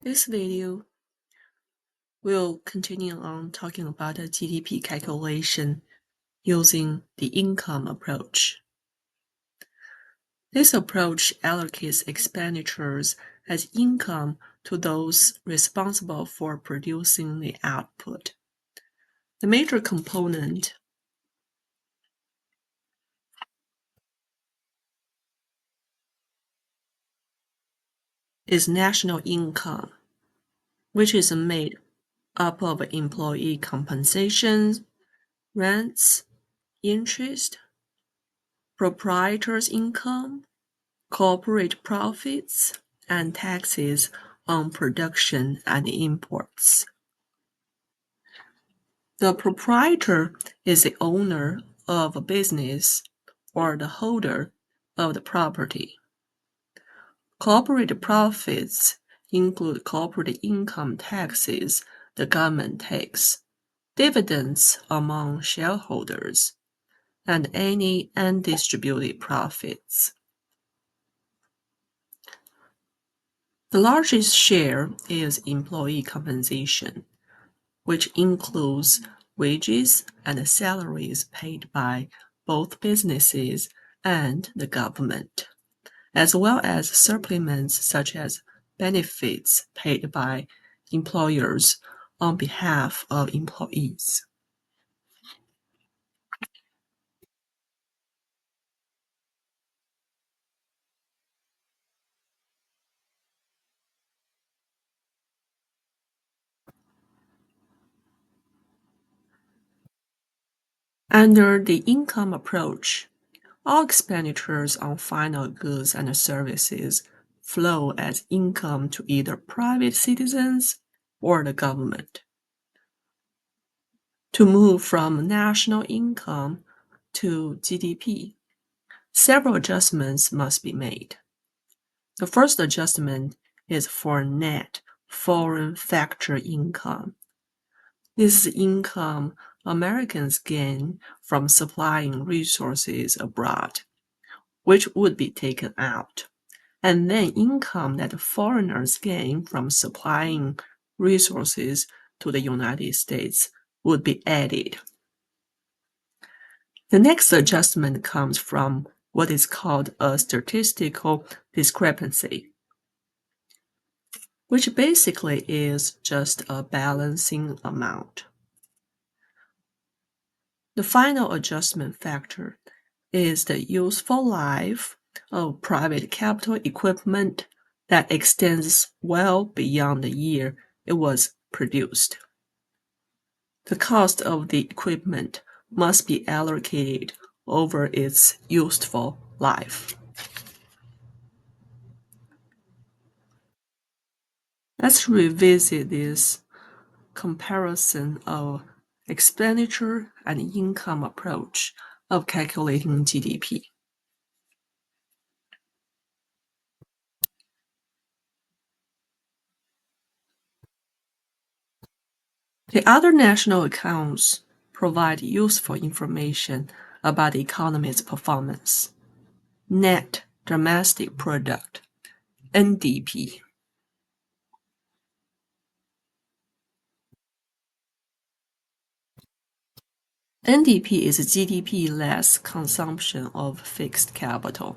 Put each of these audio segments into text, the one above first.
This video will continue on talking about the GDP calculation using the income approach. This approach allocates expenditures as income to those responsible for producing the output. The major component is national income, which is made up of employee compensation, rents, interest, proprietors' income, corporate profits, and taxes on production and imports. The proprietor is the owner of a business or the holder of the property. Corporate profits include corporate income taxes the government takes, dividends among shareholders, and any undistributed profits. The largest share is employee compensation, which includes wages and salaries paid by both businesses and the government, as well as supplements such as benefits paid by employers on behalf of employees. Under the income approach, all expenditures on final goods and services flow as income to either private citizens or the government. To move from national income to GDP, several adjustments must be made. The first adjustment is for net foreign factor income. This is income Americans gain from supplying resources abroad, which would be taken out, and then income that foreigners gain from supplying resources to the United States would be added. The next adjustment comes from what is called a statistical discrepancy, which basically is just a balancing amount. The final adjustment factor is the useful life of private capital equipment that extends well beyond the year it was produced. The cost of the equipment must be allocated over its useful life. Let's revisit this comparison of expenditure and income approach of calculating GDP. The other national accounts provide useful information about the economy's performance. Net domestic product, NDP. NDP is GDP less consumption of fixed capital.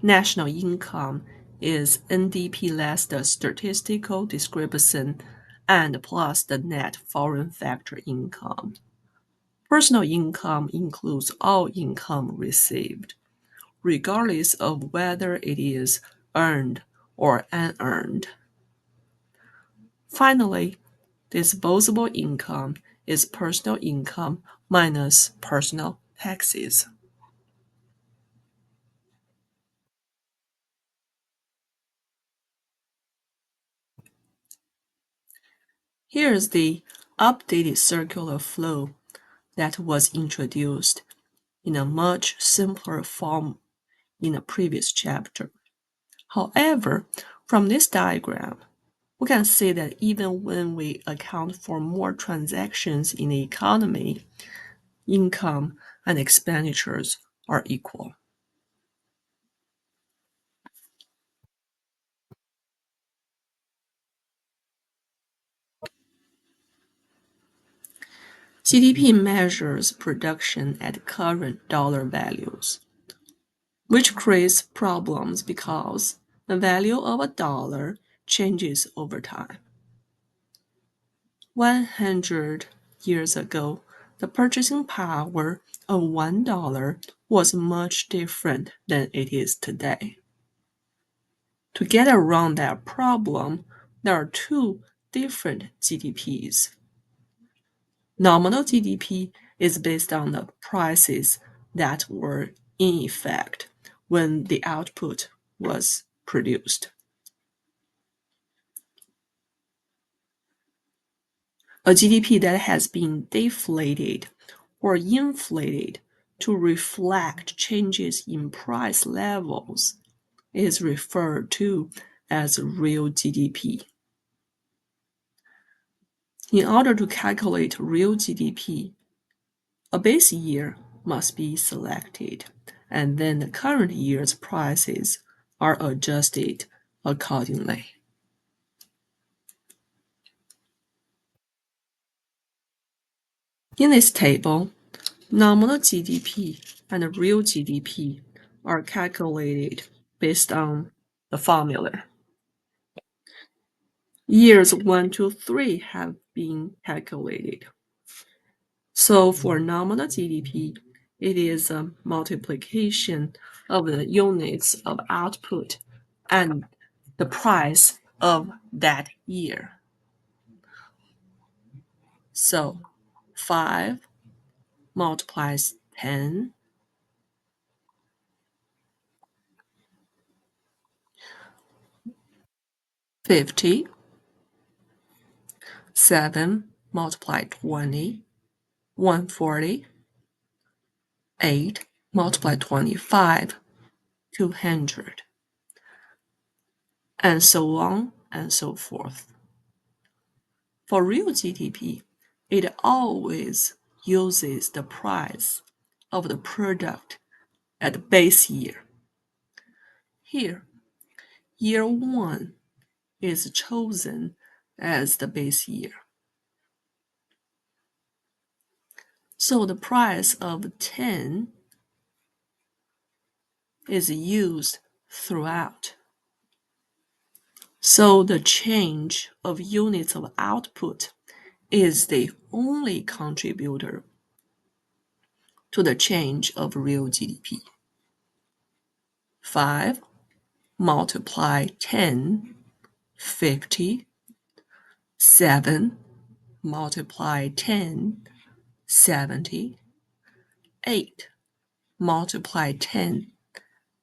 National income is NDP less the statistical discrepancy and plus the net foreign factor income. Personal income includes all income received, regardless of whether it is earned or unearned. Finally, disposable income is personal income minus personal taxes. Here's the updated circular flow that was introduced in a much simpler form in a previous chapter. However, from this diagram, we can see that even when we account for more transactions in the economy, income and expenditures are equal. GDP measures production at current dollar values, which creates problems because the value of a dollar changes over time. 100 years ago, the purchasing power of $1 was much different than it is today. To get around that problem, there are two different GDPs. Nominal GDP is based on the prices that were in effect when the output was produced. A GDP that has been deflated or inflated to reflect changes in price levels is referred to as real GDP. In order to calculate real GDP, a base year must be selected, and then the current year's prices are adjusted accordingly. In this table, nominal GDP and real GDP are calculated based on the formula. Years 1 to 3 have been calculated. So for nominal GDP, it is a multiplication of the units of output and the price of that year. So 5 multiplies 10, 50, 7 multiply 20, 140, 8 multiply 25, 200, and so on and so forth. For real GDP, it always uses the price of the product at the base year. Here, year 1 is chosen as the base year. So the price of 10 is used throughout. So the change of units of output is the only contributor to the change of real GDP. 5 multiply 10, 50, 7 multiply 10, 70, 8 multiply 10,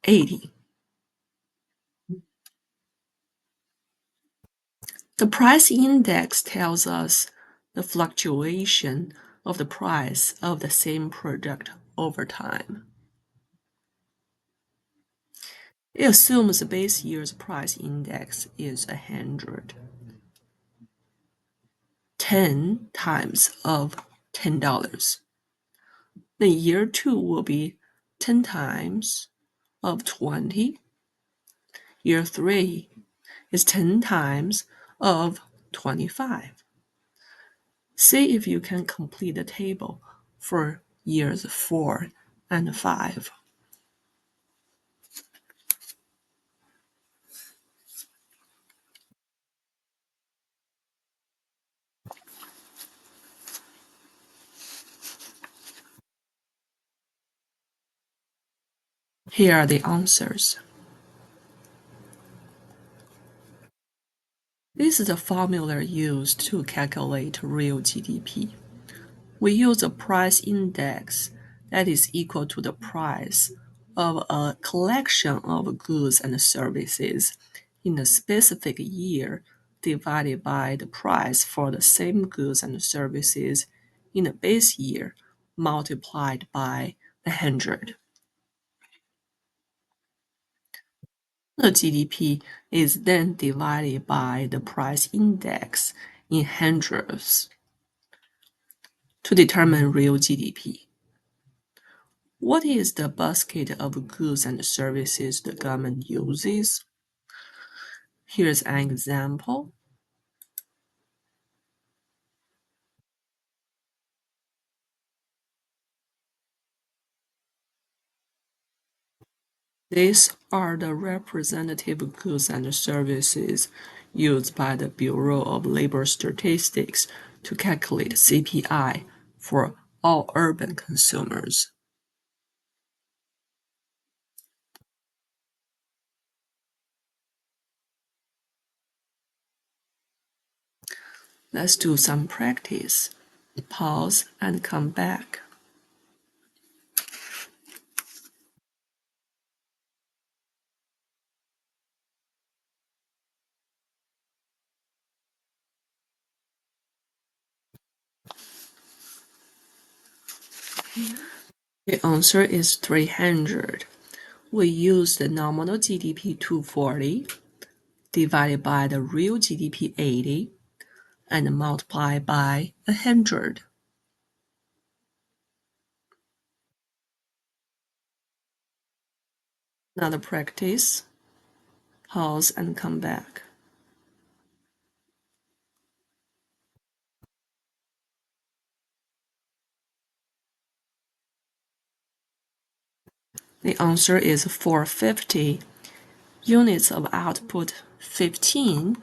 80. The price index tells us the fluctuation of the price of the same product over time. It assumes the base year's price index is 100. 10 times of $10. Then year 2 will be 10 times of 20. Year 3 is 10 times of 25. See if you can complete the table for years 4 and 5. Here are the answers. This is the formula used to calculate real GDP. We use a price index that is equal to the price of a collection of goods and services in a specific year divided by the price for the same goods and services in the base year multiplied by 100. The GDP is then divided by the price index in hundreds to determine real GDP. What is the basket of goods and services the government uses? Here's an example. These are the representative goods and services used by the Bureau of Labor Statistics to calculate CPI for all urban consumers. Let's do some practice. Pause and come back. The answer is 300. We use the nominal GDP 240 divided by the real GDP 80 and multiply by 100. Another practice. Pause and come back. The answer is 450. Units of output 15.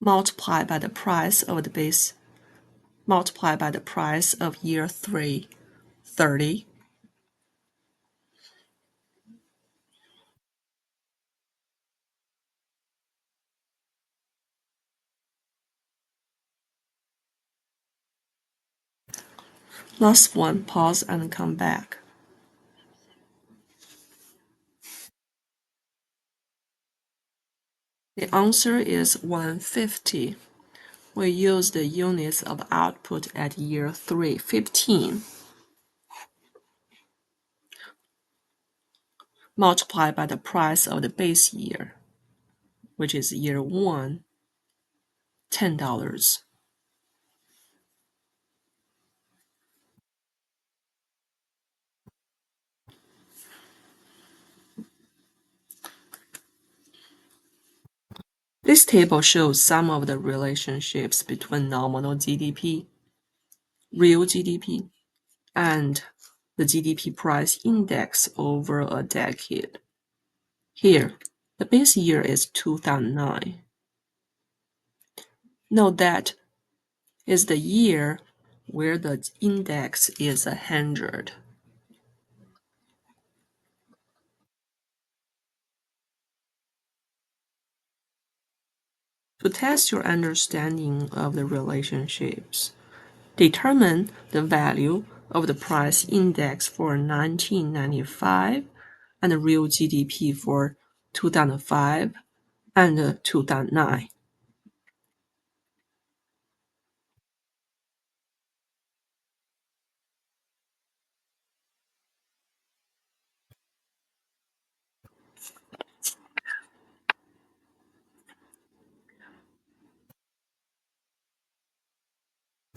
Multiplied by the price of the base, multiplied by the price of year 3, 30. Last one, pause and come back. The answer is 150. We use the units of output at year 3, 15, multiplied by the price of the base year, which is year 1, $10. This table shows some of the relationships between nominal GDP, real GDP, and the GDP price index over a decade. Here, the base year is 2009. Note that is the year where the index is 100. To test your understanding of the relationships, determine the value of the price index for 1995 and the real GDP for 2005 and 2009.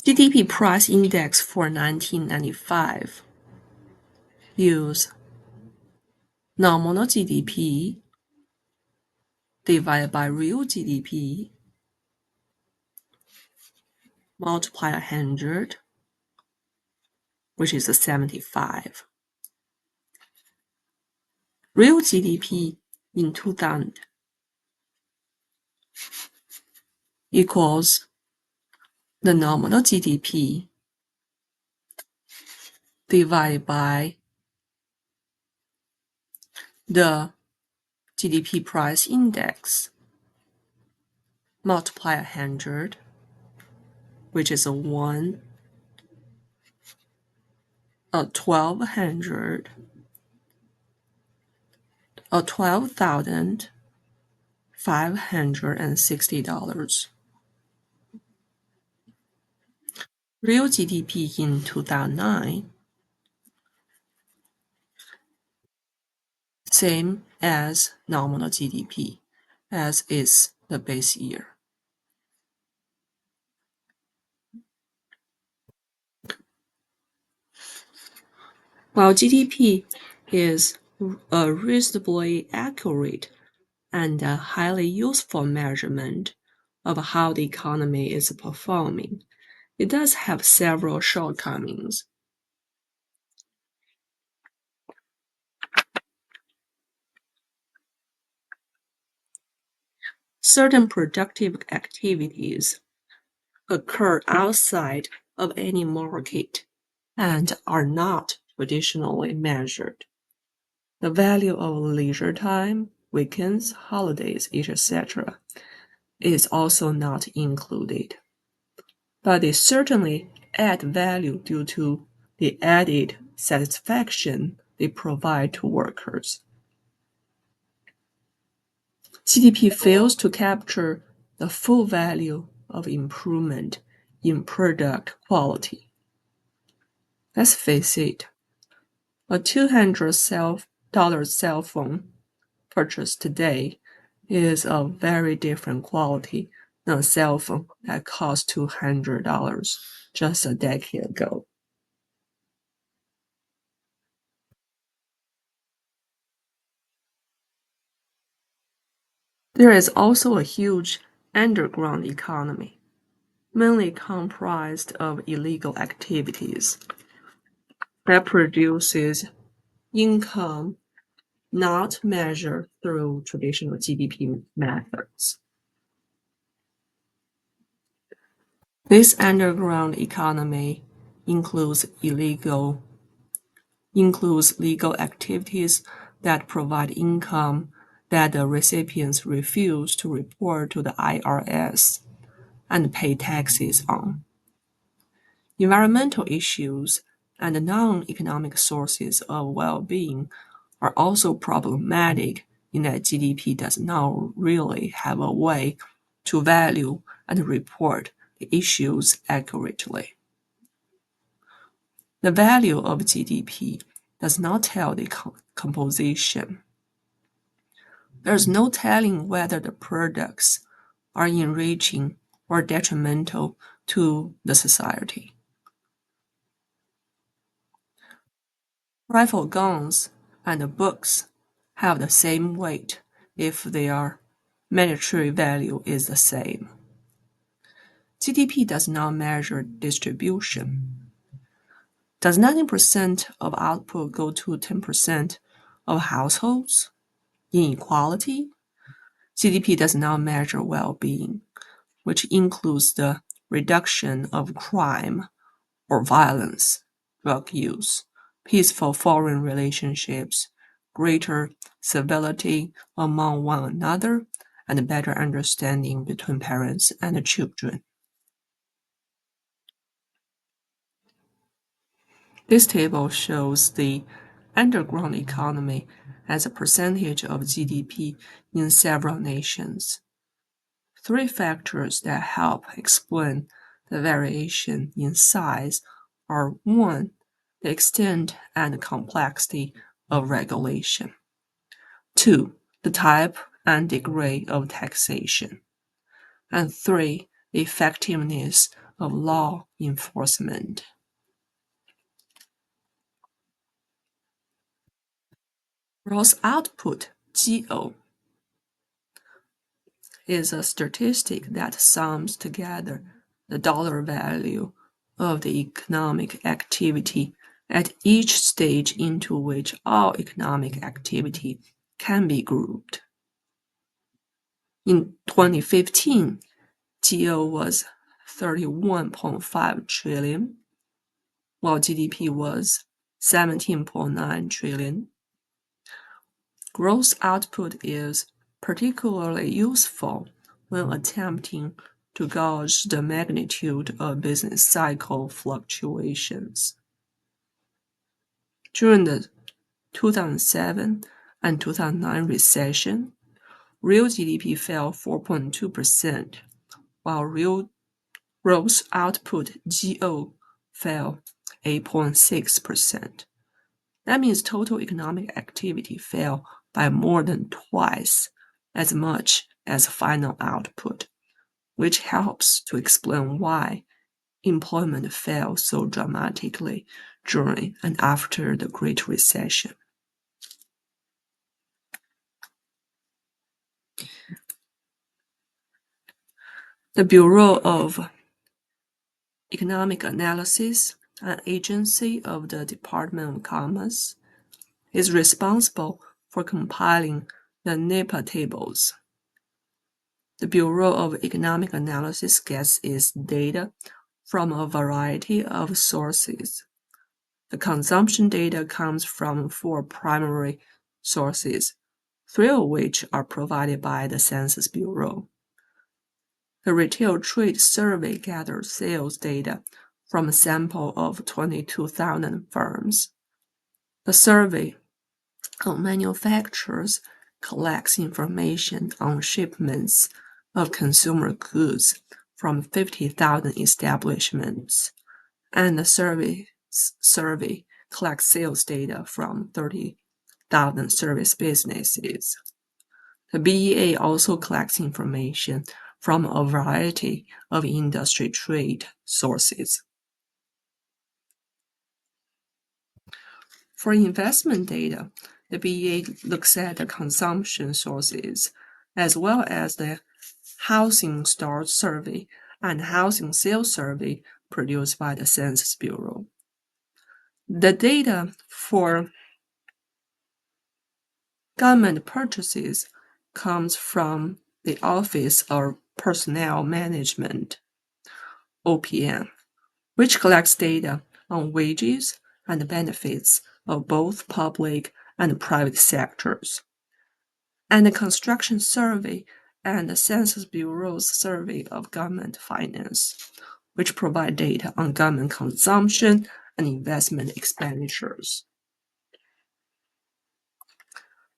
GDP price index for 1995. Use nominal GDP divided by real GDP, multiply 100, which is 75. Real GDP in 2000 equals the nominal GDP divided by the GDP price index, multiply 100, which is a 1200, $12,560. Real GDP in 2009, same as nominal GDP, as is the base year. While GDP is a reasonably accurate and a highly useful measurement of how the economy is performing, it does have several shortcomings. Certain productive activities occur outside of any market and are not traditionally measured. The value of leisure time, weekends, holidays, etc., is also not included. But they certainly add value due to the added satisfaction they provide to workers. GDP fails to capture the full value of improvement in product quality. Let's face it, a $200 cell phone purchased today is of very different quality than a cell phone that cost $200 just a decade ago. There is also a huge underground economy, mainly comprised of illegal activities, that produces income not measured through traditional GDP methods. This underground economy includes legal activities that provide income that the recipients refuse to report to the IRS and pay taxes on. Environmental issues and non-economic sources of well-being are also problematic in that GDP does not really have a way to value and report the issues accurately. The value of GDP does not tell the composition. There's no telling whether the products are enriching or detrimental to the society. Rifle guns and books have the same weight if their monetary value is the same. GDP does not measure distribution. Does 90% of output go to 10% of households? Inequality? GDP does not measure well being, which includes the reduction of crime or violence, drug use, peaceful foreign relationships, greater civility among one another, and better understanding between parents and children. This table shows the underground economy as a percentage of GDP in several nations. Three factors that help explain the variation in size are: one, the extent and complexity of regulation; two, the type and degree of taxation; and three, the effectiveness of law enforcement. Gross output, GO, is a statistic that sums together the dollar value of the economic activity at each stage into which all economic activity can be grouped. In 2015, GO was 31.5 trillion, while GDP was 17.9 trillion. Gross output is particularly useful when attempting to gauge the magnitude of business cycle fluctuations. During the 2007 and 2009 recession, real GDP fell 4.2%, while real gross output GO fell 8.6%. That means total economic activity fell by more than twice as much as final output, which helps to explain why employment fell so dramatically during and after the Great Recession. The Bureau of Economic Analysis, an agency of the Department of Commerce, is responsible for compiling the NEPA tables. The Bureau of Economic Analysis gets its data from a variety of sources. The consumption data comes from 4 primary sources, 3 of which are provided by the Census Bureau. The Retail Trade Survey gathers sales data from a sample of 22,000 firms. The survey on manufacturers collects information on shipments of consumer goods from 50,000 establishments, and the survey collects sales data from 30,000 service businesses. The BEA also collects information from a variety of industry trade sources. For investment data, the BEA looks at the consumption sources as well as the housing start survey and housing sales survey produced by the Census Bureau. The data for government purchases comes from the Office of Personnel Management, OPM, which collects data on wages and benefits of both public and private sectors. And the Construction Survey and the Census Bureau's Survey of Government Finance, which provide data on government consumption and investment expenditures.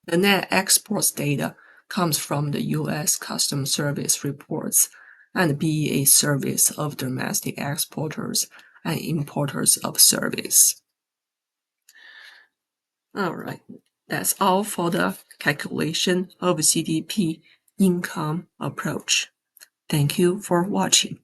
The net exports data comes from the U.S. Customs Service reports and BEA surveys of domestic exporters and importers of service. All right, that's all for the calculation of GDP income approach. Thank you for watching.